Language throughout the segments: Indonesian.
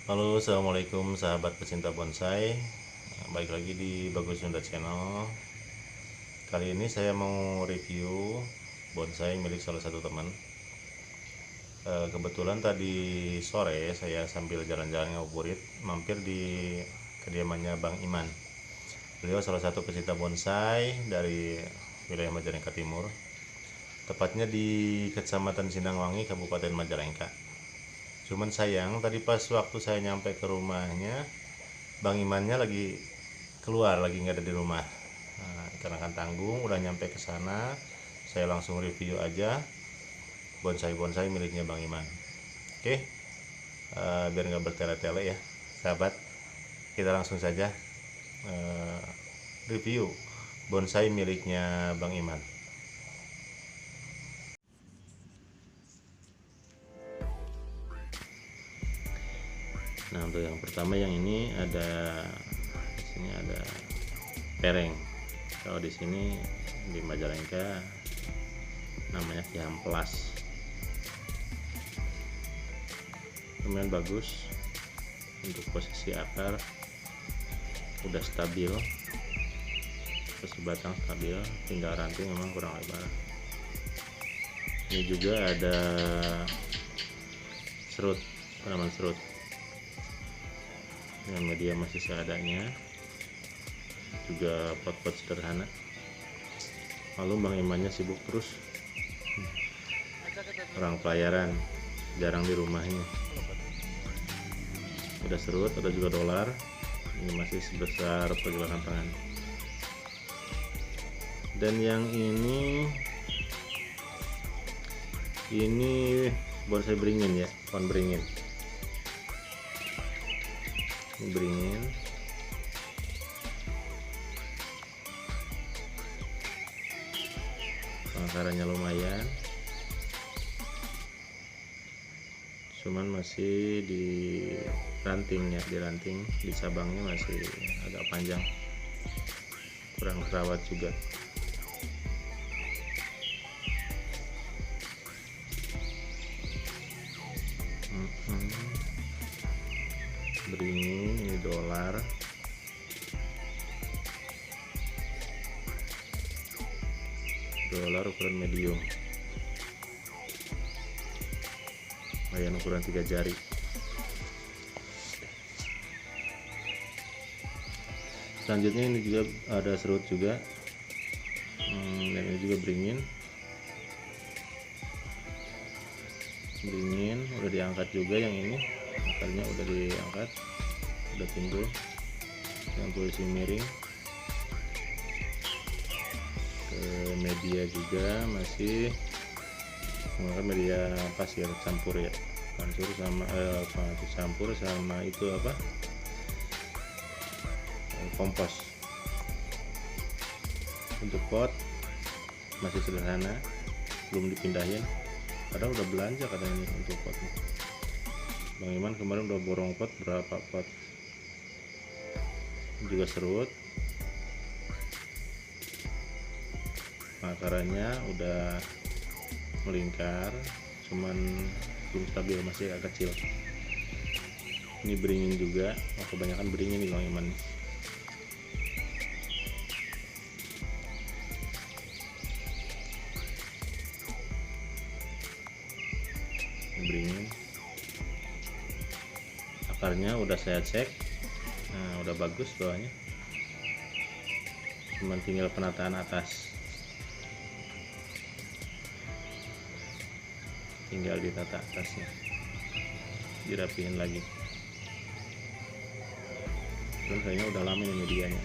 Halo, assalamualaikum sahabat pecinta bonsai. Balik lagi di Bagus Sunda Channel. Kali ini saya mau review bonsai milik salah satu teman. Kebetulan tadi sore saya sambil jalan-jalan ngabuburit mampir di kediamannya Bang Iman. Beliau salah satu pecinta bonsai dari wilayah Majalengka Timur, tepatnya di Kecamatan Sindangwangi, Kabupaten Majalengka. Cuman sayang tadi pas waktu saya nyampe ke rumahnya, Bang Imannya lagi keluar, lagi nggak ada di rumah. Nah, karena kan tanggung, udah nyampe ke sana, saya langsung review aja bonsai-bonsai miliknya Bang Iman. Oke, biar nggak bertele-tele ya, sahabat, kita langsung saja review bonsai miliknya Bang Iman. Nah, untuk yang pertama, yang ini ada, di sini ada pereng. Kalau di sini di Majalengka namanya Kiamplas. Lumayan bagus untuk posisi akar, udah stabil, posisi batang stabil, tinggal ranting memang kurang lebar. Ini juga ada serut, tanaman serut dengan media masih seadanya, juga pot-pot sederhana. Lalu Bang Imannya sibuk terus, orang pelayaran, jarang di rumahnya. Ada serut, ada juga dolar. Ini masih sebesar pergelangan tangan. Dan yang ini bonsai beringin ya, pohon beringin. Ini beringin, pengakarannya lumayan, cuman masih di ranting ya, di cabangnya masih agak panjang, kurang terawat juga. Beringin, ini dolar, ukuran medium, lumayan, ukuran 3 jari. Selanjutnya ini juga ada serut juga, dan ini juga beringin udah diangkat juga. Yang ini akarnya udah diangkat, udah timbul dengan posisi miring. Ke media juga masih menggunakan media pasir campur ya, campur sama itu apa, kompos. Untuk pot masih sederhana, belum dipindahin, padahal udah belanja katanya ini untuk pot. Bang Iman kemarin udah borong pot berapa pot. Juga serut, akarannya udah melingkar, cuman belum stabil, masih agak kecil. Ini beringin juga, kebanyakan beringin nih Bang Iman. Ini beringin, akarnya udah saya cek, nah udah bagus bawahnya, cuman tinggal penataan atas, tinggal ditata atasnya, dirapihin lagi. Dan kayaknya udah lama ini medianya.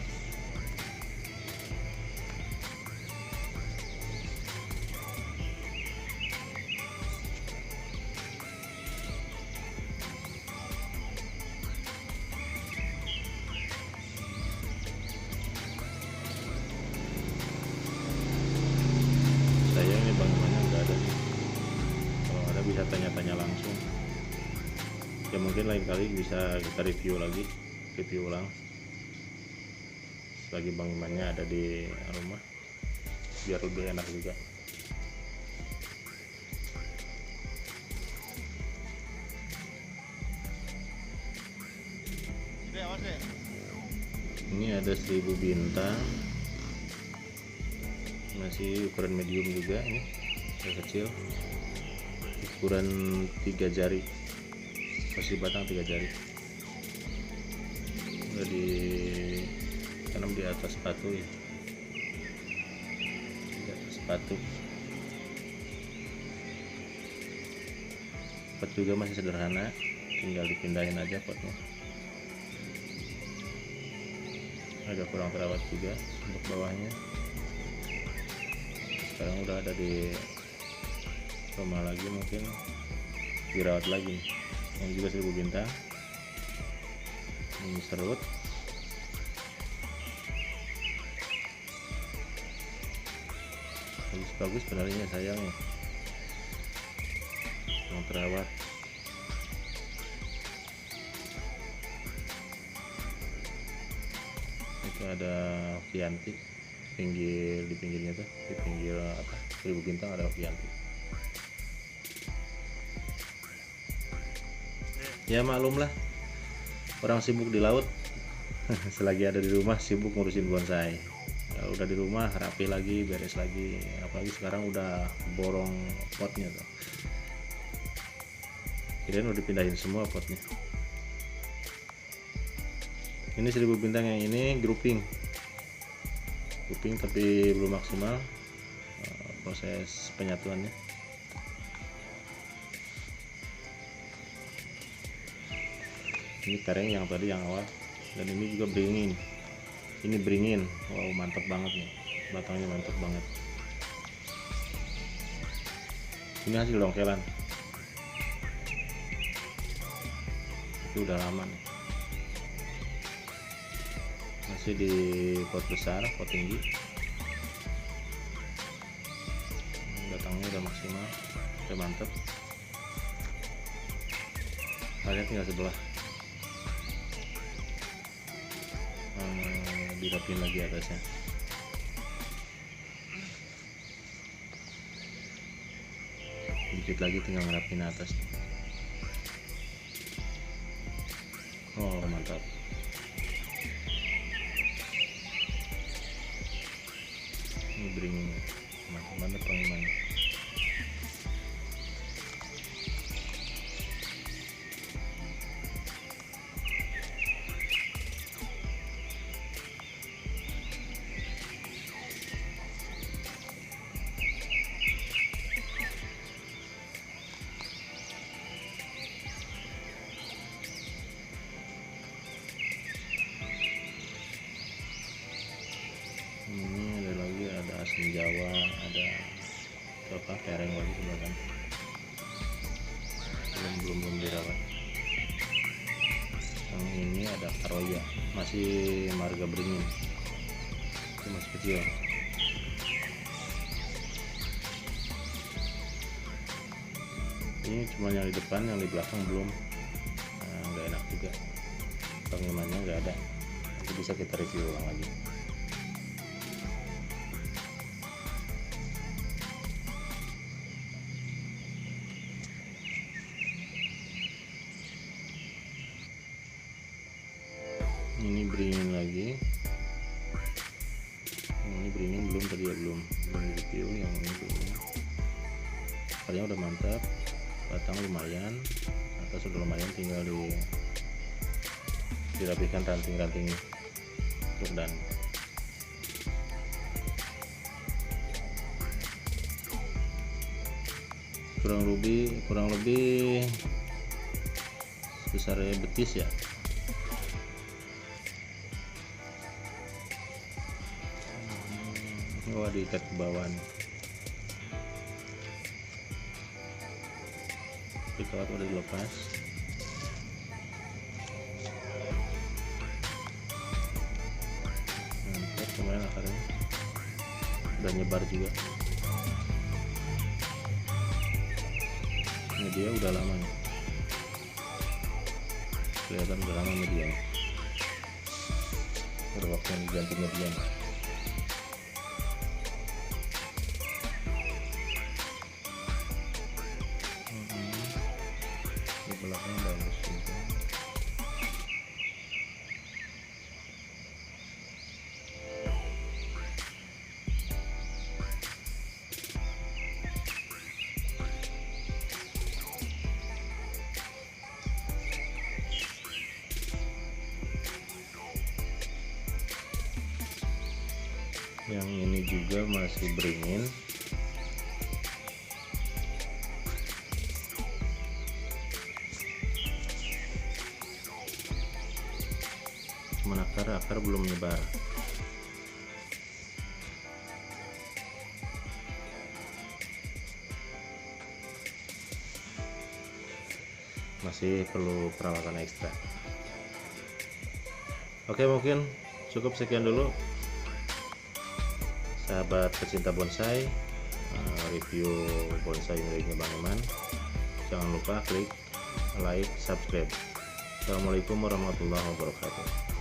Sayang ini Bang Imannya nggak ada nih. Kalau ada bisa tanya-tanya langsung. Ya mungkin lain kali bisa kita review ulang. Selagi Bang Imannya ada di rumah, biar lebih enak juga. Ini ada 1000 bintang, masih ukuran medium juga. Ini yang kecil, ukuran 3 jari, posisi batang 3 jari. Udah ditanam di atas sepatu ya, di atas sepatu. Pot juga masih sederhana, tinggal dipindahin aja potnya. Agak kurang terawat juga untuk bawahnya. Sekarang udah ada di rumah lagi, mungkin dirawat lagi. Yang juga 1000 bintang. Ini serut. Bagus penarinya, sayangnya yang terawat. Itu ada Vianti di pinggirnya tuh, di pinggir 1000 bintang ada Vianti. Ya maklum lah, orang sibuk di laut. Selagi ada di rumah sibuk ngurusin bonsai. Ya, udah di rumah rapi lagi, beres lagi. Apalagi sekarang udah borong potnya tuh. Kirain udah dipindahin semua potnya. Ini 1000 bintang, yang ini grouping tapi belum maksimal proses penyatuannya. Ini kareng yang tadi yang awal, dan ini juga beringin. Ini beringin, wow mantap banget nih, batangnya mantap banget. Ini hasil dongkelan, itu udah lama nih. Masih di pot besar, pot tinggi. Batangnya udah maksimal, udah mantep. Kalian tinggal sebelah, dirapin lagi atasnya. Dikit lagi tinggal ngerapin atas. Oh mantap. Ini beringin, mantap banget pengimannya. Ini ada lagi, ada asam Jawa, ada apa kereng lagi sebelah kan, belum dirawat. Yang ini ada karoya, masih marga beringin, itu masih kecil. Ini cuma yang di depan, yang di belakang belum. Nggak enak juga, pengimannya nggak ada. Nanti bisa kita review ulang lagi. Ini beringin lagi. Ini beringin belum, tadi ya belum di review. Yang ini belum. Akarnya udah mantap, batang lumayan, atas udah lumayan, tinggal dirapikan ranting-rantingnya dan kurang lebih besar betis ya. Wah, diikat ke bawah nih. Kawat udah dilepas. Mantap, kemarin akarnya udah nyebar juga. Ini dia udah lama nih, kelihatan udah lama medianya. Udah waktu diganti medianya. Belakang bagus juga. Yang ini juga masih beringin. Cuman akar belum menyebar. Masih perlu perawatan ekstra. Oke, mungkin cukup sekian dulu sahabat pecinta bonsai, review bonsai miliknya Bang Iman. Jangan lupa klik like, subscribe. Assalamualaikum warahmatullahi wabarakatuh.